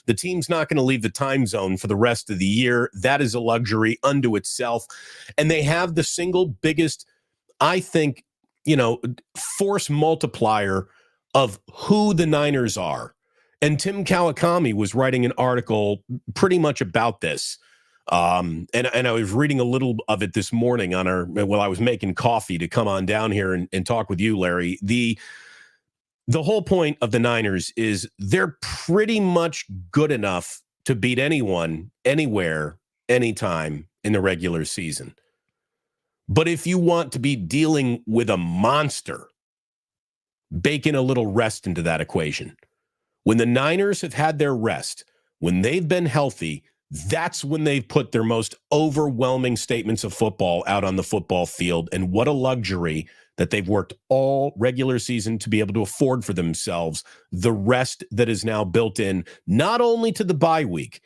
The team's not going to leave the time zone for the rest of the year. That is a luxury unto itself. And they have the single biggest, I think, force multiplier of who the Niners are. And Tim Kawakami was writing an article pretty much about this. And I was reading a little of it this morning while I was making coffee to come on down here and talk with you, Larry. The whole point of the Niners is they're pretty much good enough to beat anyone, anywhere, anytime in the regular season. But if you want to be dealing with a monster, bake in a little rest into that equation. When the Niners have had their rest, when they've been healthy, that's when they've put their most overwhelming statements of football out on the football field. And what a luxury that they've worked all regular season to be able to afford for themselves the rest that is now built in, not only to the bye week,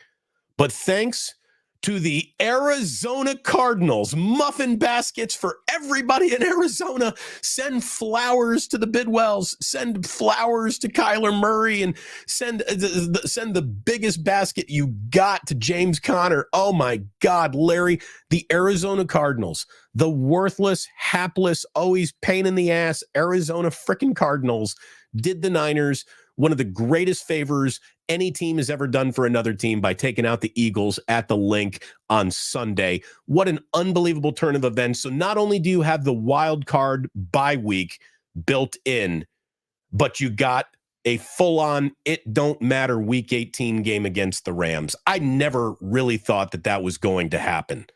but thanks to the Arizona Cardinals. Muffin baskets for everybody in Arizona. Send flowers to the Bidwells. Send flowers to Kyler Murray, and send the biggest basket you got to James Conner. Oh, my God, Larry. The Arizona Cardinals, the worthless, hapless, always pain in the ass Arizona frickin' Cardinals did the Niners one of the greatest favors any team has ever done for another team by taking out the Eagles at the Link on Sunday. What an unbelievable turn of events. So not only do you have the wild card bye week built in, but you got a full-on it don't matter week 18 game against the Rams. I never really thought that was going to happen.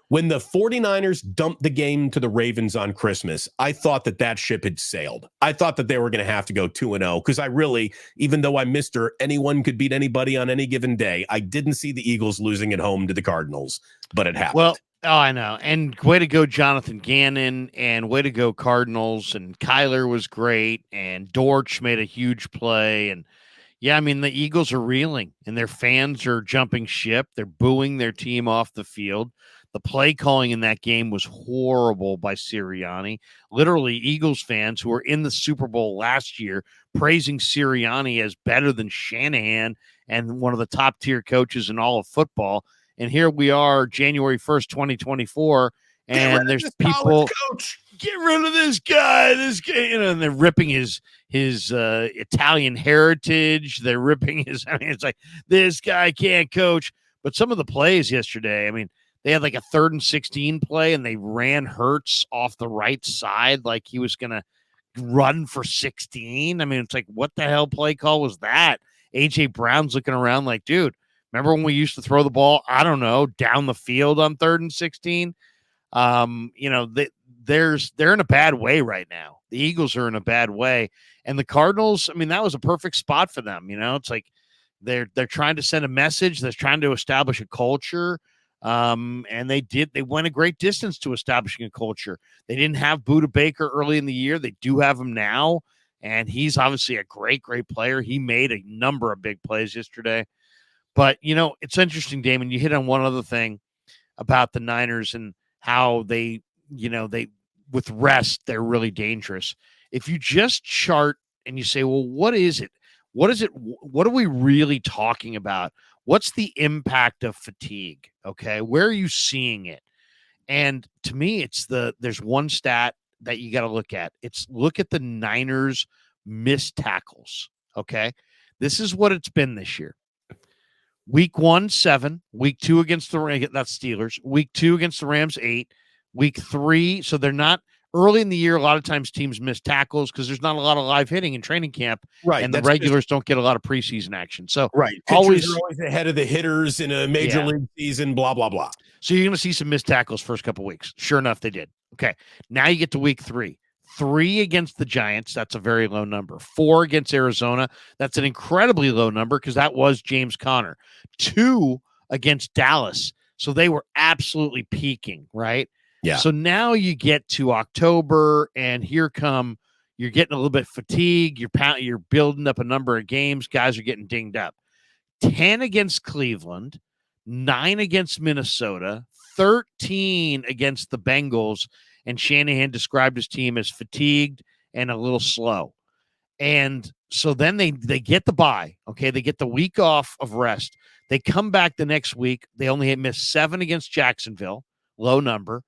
When the 49ers dumped the game to the Ravens on Christmas, I thought that ship had sailed. I thought that they were going to have to go 2-0 because I really, even though I'm Mr. Anyone could beat anybody on any given day, I didn't see the Eagles losing at home to the Cardinals, but it happened. Well, I know. And way to go, Jonathan Gannon, and way to go, Cardinals. And Kyler was great, and Dortch made a huge play. And yeah, I mean, the Eagles are reeling, and their fans are jumping ship. They're booing their team off the field. The play calling in that game was horrible by Sirianni. Literally, Eagles fans who were in the Super Bowl last year praising Sirianni as better than Shanahan and one of the top-tier coaches in all of football. And here we are, January 1st, 2024, and there's people, get rid of this guy, and they're ripping his Italian heritage. They're ripping it's like, this guy can't coach. But some of the plays yesterday, I mean, they had like a 3rd and 16 play, and they ran Hurts off the right side like he was going to run for 16. I mean, it's like, what the hell play call was that? A.J. Brown's looking around like, dude, remember when we used to throw the ball, I don't know, down the field on 3rd and 16? They're in a bad way right now. The Eagles are in a bad way. And the Cardinals, I mean, that was a perfect spot for them. It's like they're trying to send a message. They're trying to establish a culture. And they went a great distance to establishing a culture. They didn't have Budda Baker early in the year. They do have him now. And he's obviously a great, great player. He made a number of big plays yesterday. But, it's interesting, Damon, you hit on one other thing about the Niners and how they with rest, they're really dangerous. If you just chart and you say, well, what is it? What are we really talking about? What's the impact of fatigue? Okay. Where are you seeing it? And to me, there's one stat that you got to look at. Look at the Niners missed tackles. Okay. This is what it's been this year. Week 1, 7. Week 2 against the Rams, that's Steelers. Week 2 against the Rams, 8. Week 3, so they're not early in the year. A lot of times teams miss tackles because there's not a lot of live hitting in training camp, right? And the regulars don't get a lot of preseason action. So right, pitchers are always ahead of the hitters in a major league season. Blah blah blah. So you're going to see some missed tackles first couple weeks. Sure enough, they did. Okay, now you get to week 3. 3 against the Giants, that's a very low number. 4 against Arizona, that's an incredibly low number because that was James Conner. 2 against Dallas, so they were absolutely peaking, right? Yeah. So now you get to October, and you're getting a little bit fatigued. You're building up a number of games. Guys are getting dinged up. 10 against Cleveland, 9 against Minnesota, 13 against the Bengals, and Shanahan described his team as fatigued and a little slow. And So then they get the bye. Okay, they get the week off of rest. They come back the next week. They only had missed 7 against Jacksonville, low number.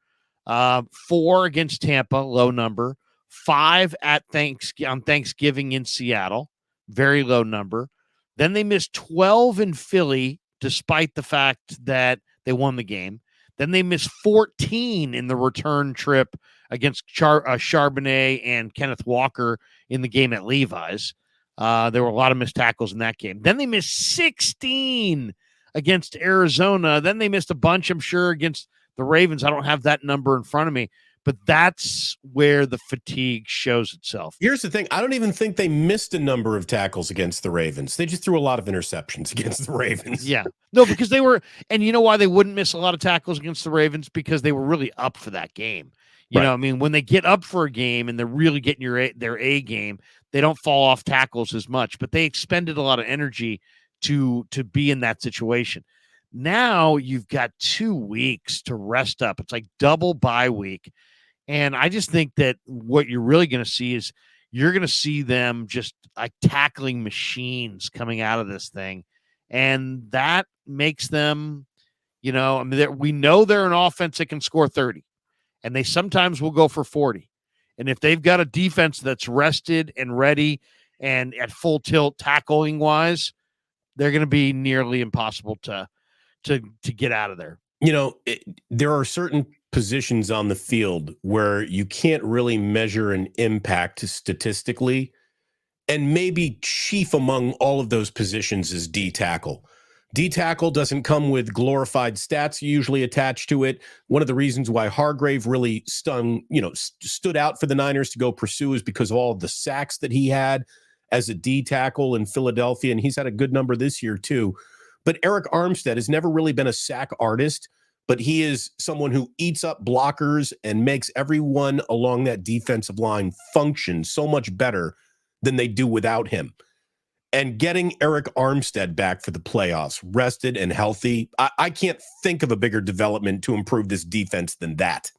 4 against Tampa, low number. 5 on Thanksgiving in Seattle, very low number. Then they missed 12 in Philly, despite the fact that they won the game. Then they missed 14 in the return trip against Charbonnet and Kenneth Walker in the game at Levi's. There were a lot of missed tackles in that game. Then they missed 16 against Arizona. Then they missed a bunch, I'm sure, against the Ravens. I don't have that number in front of me, but that's where the fatigue shows itself. Here's the thing. I don't even think they missed a number of tackles against the Ravens. They just threw a lot of interceptions against the Ravens. Yeah. No, because they were, and you know why they wouldn't miss a lot of tackles against the Ravens? Because they were really up for that game. You know, I mean, when they get up for a game and they're really getting their A game, they don't fall off tackles as much, but they expended a lot of energy to be in that situation. Now you've got 2 weeks to rest up. It's like double bye week. And I just think that what you're really going to see is you're going to see them just like tackling machines coming out of this thing. And that makes them, you know, I mean, we know they're an offense that can score 30, and they sometimes will go for 40. And if they've got a defense that's rested and ready and at full tilt tackling wise, they're going to be nearly impossible to get out of there. You know, there are certain positions on the field where you can't really measure an impact statistically. And maybe chief among all of those positions is D tackle. D tackle doesn't come with glorified stats usually attached to it. One of the reasons why Hargrave really stood out for the Niners to go pursue is because of all of the sacks that he had as a D tackle in Philadelphia. And he's had a good number this year too. But Eric Armstead has never really been a sack artist, but he is someone who eats up blockers and makes everyone along that defensive line function so much better than they do without him. And getting Eric Armstead back for the playoffs, rested and healthy, I can't think of a bigger development to improve this defense than that.